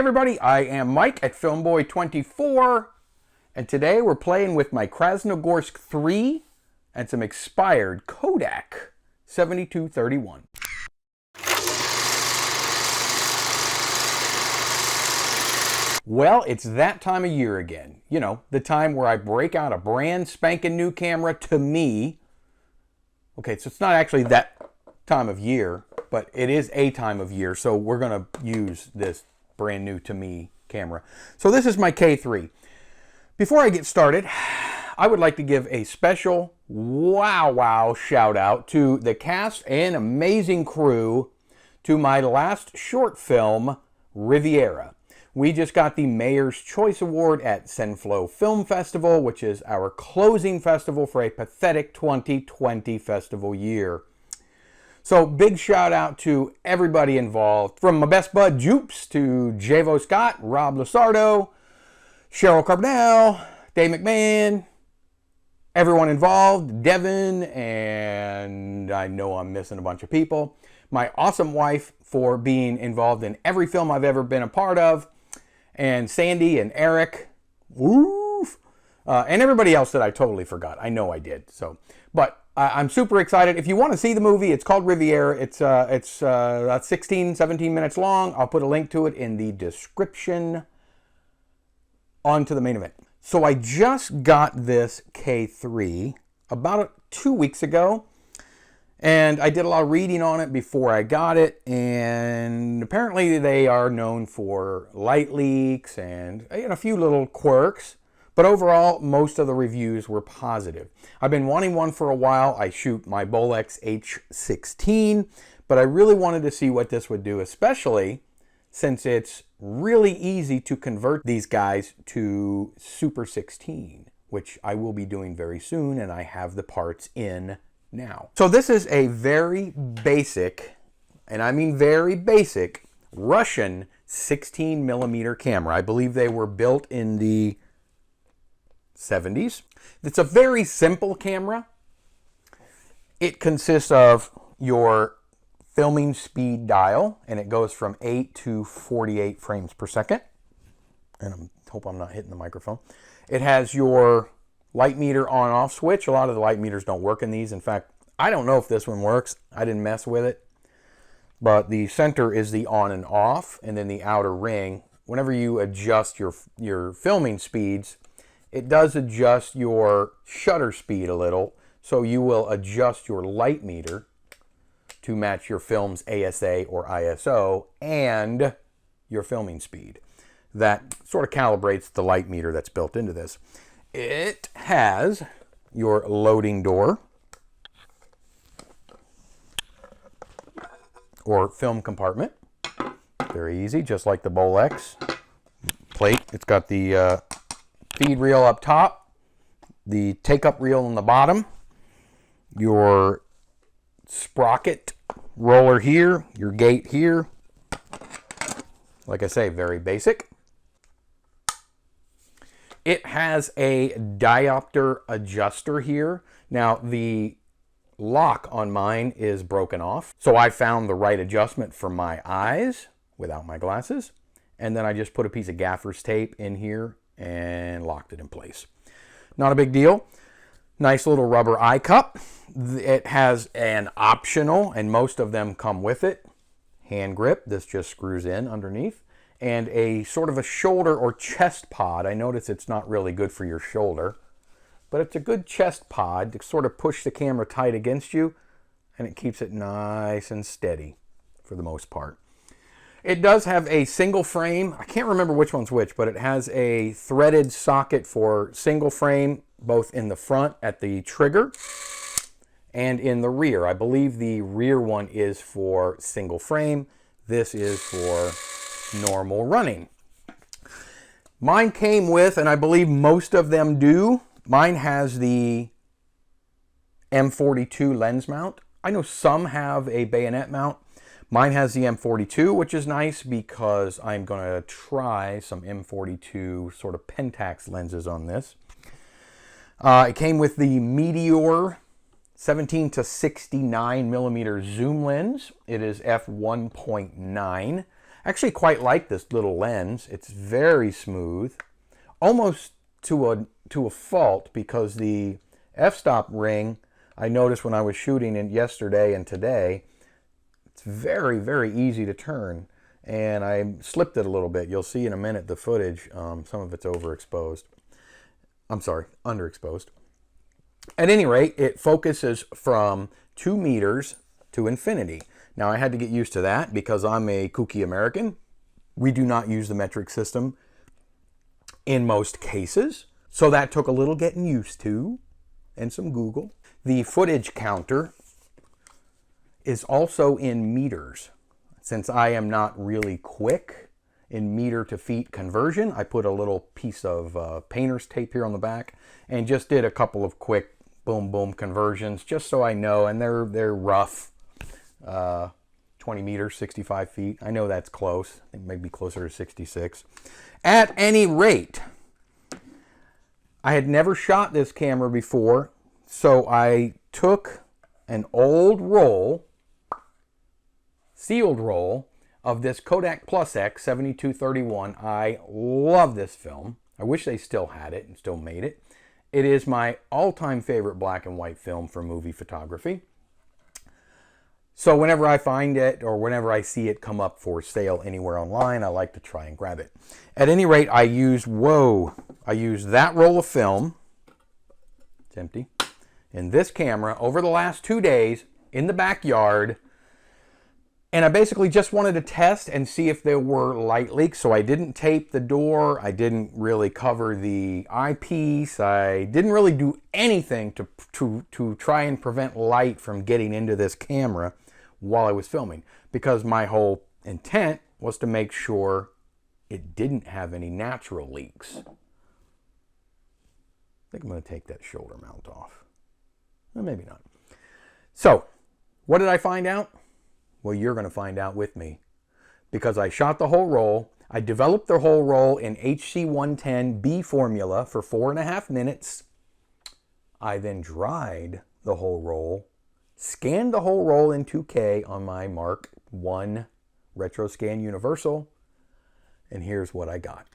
everybody, I am Mike at FilmBoy24, and today we're playing with my Krasnogorsk-3 and some expired Kodak 7231. Well, it's that time of year again. You know, the time where I break out a brand spanking new camera to me. Okay, so it's not actually that time of year, but it is a time of year, so we're going to use this brand new to me camera. So this is my K-3. Before I get started, I would like to give a special wow shout out to the cast and amazing crew to my last short film, Riviera. We just got the Mayor's Choice Award at Senflow Film Festival, which is our closing festival for a pathetic 2020 festival year. So big shout out to everybody involved, from my best bud Jupes to Javo Scott, Rob Lasardo, Cheryl Carbonell, Dave McMahon, everyone involved, Devin, and I know I'm missing a bunch of people. My awesome wife for being involved in every film I've ever been a part of, and Sandy and Eric, woof, and everybody else that I totally forgot. I know I did. So, but I'm super excited. If you want to see the movie, it's called Riviera. It's about 16, 17 minutes long. I'll put a link to it in the description. On to the main event. So I just got this K3 about 2 weeks ago. And I did a lot of reading on it before I got it, and apparently they are known for light leaks and a few little quirks, but overall most of the reviews were positive. I've been wanting one for a while. I shoot my Bolex H16, but I really wanted to see what this would do, especially since it's really easy to convert these guys to Super 16, which I will be doing very soon, and I have the parts in now. So this is a very basic, and I mean very basic, Russian 16mm camera. I believe they were built in the 70s. It's a very simple camera. It consists of your filming speed dial, and it goes from 8 to 48 frames per second. And I hope I'm not hitting the microphone. It has your light meter on-off switch. A lot of the light meters don't work in these. In fact, I don't know if this one works. I didn't mess with it. But the center is the on and off, and then the outer ring, whenever you adjust your filming speeds, it does adjust your shutter speed a little, so you will adjust your light meter to match your film's ASA or ISO and your filming speed. That sort of calibrates the light meter that's built into this. It has your loading door or film compartment. Very easy, just like the Bolex plate. It's got the feed reel up top, the take-up reel on the bottom, your sprocket roller here, your gate here. Like I say, very basic. It has a diopter adjuster here. Now, the lock on mine is broken off, so I found the right adjustment for my eyes without my glasses, and then I just put a piece of gaffer's tape in here and locked it in place. Not a big deal. Nice little rubber eye cup. It has an optional, and most of them come with it, hand grip. This just screws in underneath. And a sort of a shoulder or chest pod. I notice it's not really good for your shoulder, but it's a good chest pod to sort of push the camera tight against you, and it keeps it nice and steady for the most part. It does have a single frame. I can't remember which one's which, but it has a threaded socket for single frame, both in the front at the trigger and in the rear. I believe the rear one is for single frame. This is for normal running. Mine came with, and I believe most of them do, mine has the M42 lens mount. I know some have a bayonet mount. Mine has the M42, which is nice because I'm going to try some M42 sort of Pentax lenses on this. It came with the Meteor 17 to 69 millimeter zoom lens. It is f1.9. I actually quite like this little lens. It's very smooth, almost to a fault, because the f-stop ring, I noticed when I was shooting it yesterday and today, it's very, very easy to turn. And I slipped it a little bit. You'll see in a minute the footage. Some of it's overexposed. I'm sorry, underexposed. At any rate, it focuses from 2 meters to infinity. Now, I had to get used to that because I'm a kooky American. We do not use the metric system in most cases. So that took a little getting used to and some Google. The footage counter is also in meters. Since I am not really quick in meter to feet conversion, I put a little piece of painter's tape here on the back and just did a couple of quick boom boom conversions just so I know, and they're rough. 20 meters, 65 feet. I know that's close. I think maybe closer to 66. At any rate, I had never shot this camera before, so I took an old roll, sealed roll, of this Kodak Plus X 7231. I love this film. I wish they still had it and still made it. It is my all-time favorite black and white film for movie photography. So whenever I find it or whenever I see it come up for sale anywhere online, I like to try and grab it. At any rate, I used that roll of film, it's empty, in this camera over the last 2 days in the backyard. And I basically just wanted to test and see if there were light leaks. So I didn't tape the door. I didn't really cover the eyepiece. I didn't really do anything to try and prevent light from getting into this camera while I was filming, because my whole intent was to make sure it didn't have any natural leaks. I think I'm going to take that shoulder mount off. Well, maybe not. So, what did I find out? Well, you're going to find out with me, because I shot the whole roll. I developed the whole roll in HC110B formula for 4.5 minutes. I then dried the whole roll, scanned the whole roll in 2K on my Mark I Retroscan Universal, and here's what I got.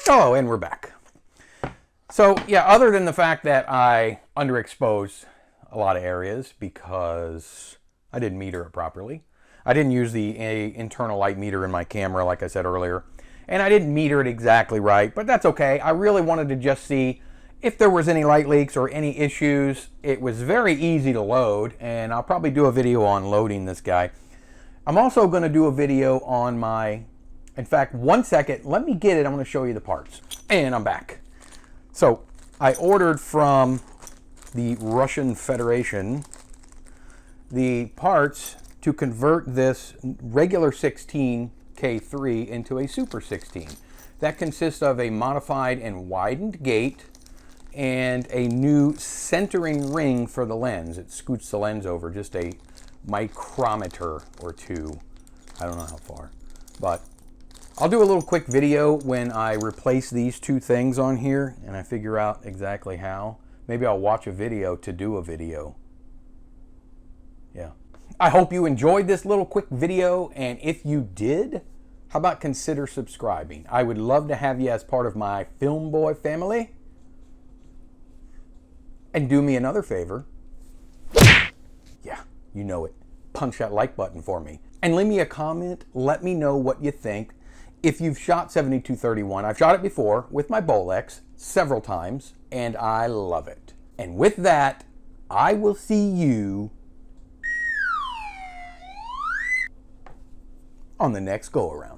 Oh, and we're back. So yeah, other than the fact that I underexposed a lot of areas because I didn't meter it properly. I didn't use the internal light meter in my camera, like I said earlier. And I didn't meter it exactly right, but that's okay. I really wanted to just see if there was any light leaks or any issues. It was very easy to load, and I'll probably do a video on loading this guy. I'm also going to do a video on my, in fact, 1 second, let me get it. I'm going to show you the parts. And I'm back. So I ordered from the Russian Federation the parts to convert this regular 16 K3 into a Super 16. That consists of a modified and widened gate and a new centering ring for the lens. It scoots the lens over just a micrometer or two. I don't know how far, but I'll do a little quick video when I replace these two things on here and I figure out exactly how. Maybe I'll watch a video to do a video. Yeah. I hope you enjoyed this little quick video, and if you did, how about consider subscribing? I would love to have you as part of my Film Boy family. And do me another favor. Yeah, you know it. Punch that like button for me. And leave me a comment. Let me know what you think. If you've shot 72-31, I've shot it before with my Bolex several times, and I love it. And with that, I will see you on the next go around.